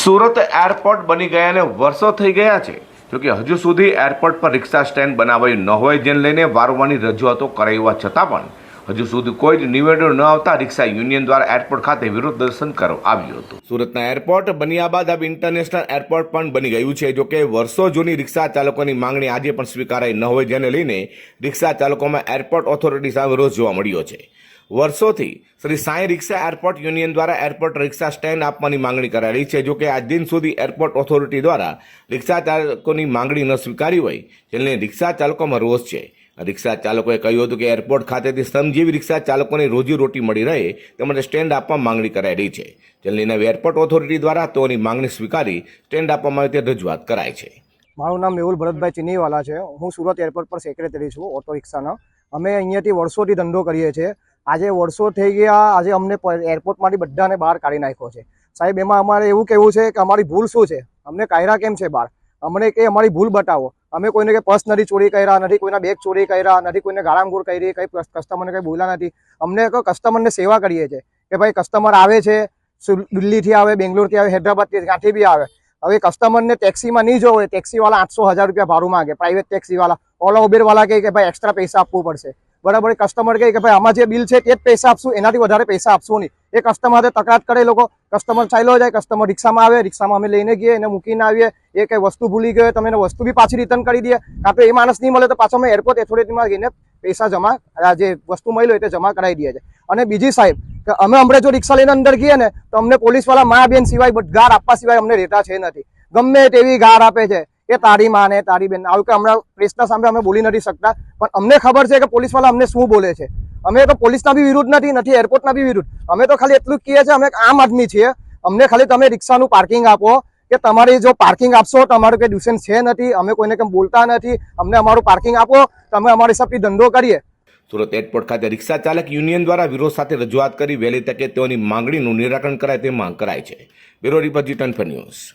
Surat airport બની ગયાને વર્ષો થઈ ગયા છે, જોકે હજુ સુધી એરપોર્ટ પર રિક્ષા સ્ટેન્ડ બનાવાયું ન હોય, જેને લઈને વારંવારની રજૂઆતો કરાઈ હોવા છતાં પણ હજુ સુધી કોઈ જ નિવેડો ન આવતા રિક્ષા યુનિયન દ્વારા એરપોર્ટ ખાતે વિરોધ પ્રદર્શન કરવામાં આવ્યું હતું. સુરતના એરપોર્ટ બન્યા બાદ હવે ઇન્ટરનેશનલ એરપોર્ટ પણ બની ગયું છે, જોકે વર્ષો જૂની રિક્ષા ચાલકોની માંગણી આજે પણ સ્વીકારાઈ ન હોય, જેને લઈને રિક્ષા ચાલકોમાં એરપોર્ટ ઓથોરિટી સામે વિરોધ જોવા મળ્યો છે. વર્ષોથી શ્રી સાંઈ રિક્ષા એરપોર્ટ યુનિયન દ્વારા એરપોર્ટ રિક્ષા સ્ટેન્ડ આપવાની માંગણી કરાયેલી છે, જોકે આજ દિન સુધી એરપોર્ટ ઓથોરિટી દ્વારા રિક્ષા ચાલકોની માંગણી ન સ્વીકારી હોય, જેને રિક્ષા ચાલકોમાં રોષ છે. રિક્ષા ચાલકોએ કહ્યું હતું કે એરપોર્ટ ખાતેથી શ્રમજીવી રિક્ષા ચાલકોને રોજીરોટી મળી રહે તે માટે સ્ટેન્ડ આપવા માંગણી કરાયેલી છે, જેને લઈને એરપોર્ટ ઓથોરિટી દ્વારા તેઓની માંગણી સ્વીકારી સ્ટેન્ડ આપવામાં આવે તે રજૂઆત કરાઈ છે. મારું નામ મેહુલ ભરતભાઈ ચીનીવાલા છે. હું સુરત એરપોર્ટ પર સેક્રેટરી છું ઓટો રિક્ષાના. અમે અહીંયાથી વર્ષોથી ધંધો કરીએ છીએ. આજે વર્ષો થઈ ગયા. આજે અમને એરપોર્ટમાંથી બધાને બહાર કાઢી નાખ્યો છે. સાહેબ, એમાં અમારે એવું કહેવું છે કે અમારી ભૂલ શું છે? અમને કાઢ્યા કેમ છે બહાર? અમને કે અમારી ભૂલ બતાવો. અમે કોઈને કે પર્સ નથી ચોરી કર્યા, નથી કોઈના બેગ ચોરી કર્યા, નથી કોઈને ગાળામગોળ કરી, કંઈ કસ્ટમરને કંઈ બોલ્યા નથી. અમને કસ્ટમરને સેવા કરીએ છીએ કે ભાઈ કસ્ટમર આવે છે, દિલ્હીથી આવે, બેંગ્લોરથી આવે, હૈદરાબાદથી, ત્યાંથી બી આવે. હવે કસ્ટમરને ટેક્સીમાં નહીં જો હોય, ટેક્સીવાળા 800-1000 રૂપિયા ભાડું માંગે, પ્રાઇવેટ ટેક્સીવાળા. ઓલા ઉબેરવાળા કહે કે ભાઈ એક્સ્ટ્રા પૈસા આપવું પડશે. બરાબર, કસ્ટમર કહે કે ભાઈ આમાં જે બિલ છે તે જ પૈસા આપશું, એનાથી વધારે પૈસા આપશું નહીં. એ કસ્ટમર સાથે તકરાર કરે લોકો. કસ્ટમર ચાલ્યો જાય, કસ્ટમર રિક્ષામાં આવે, રિક્ષામાં અમે લઈને ગઈએ, એને મૂકીને આવીએ. એ કંઈ વસ્તુ ભૂલી ગયો તમે એને વસ્તુ બી પાછી રિટર્ન કરી દઈએ, કાં તો એ માણસ નહીં મળે તો પાછો અમે એરપોર્ટ ઓથોરિટીમાં જઈને પૈસા જમા, જે વસ્તુ મળી હોય તે જમા કરાવી દઈએ છીએ. અને બીજી સાહેબ, કે અમે હમણાં જો રિક્ષા લઈને અંદર ગઈએ ને તો અમને પોલીસવાળા મા બેન સિવાય ગાર આપવા સિવાય અમને રહેતા છે નથી. ગમે તેવી ગાર આપે છે કે તારી માં ને તારી બેન. આવું કે હમણાં પ્રેસના સામે અમે બોલી નથી શકતા, પણ અમને ખબર છે કે પોલીસવાળા અમને શું બોલે છે. અમે તો પોલીસના બી વિરુદ્ધ નથી એરપોર્ટના બી વિરુદ્ધ. અમે તો ખાલી એટલું જ કહીએ છીએ, અમે આમ આદમી છીએ. અમને ખાલી તમે રિક્ષાનું પાર્કિંગ આપો, કે તમારી જો પાર્કિંગ આપશો તો અમારું કંઈ ડિસ્ટન્સ છે નથી, અમે કોઈને કંઈ બોલતા નથી. અમને અમારું પાર્કિંગ આપો, તમે અમારી હિસાબથી ધંધો કરીએ. સુરત એરપોર્ટ ખાતે રિક્ષા ચાલક યુનિયન દ્વારા વિરોધ સાથે રજૂઆત કરી વહેલી તકે તેઓની માંગણીનું નિરાકરણ કરાય તે માંગ કરાય છે. Bureau report G24 news.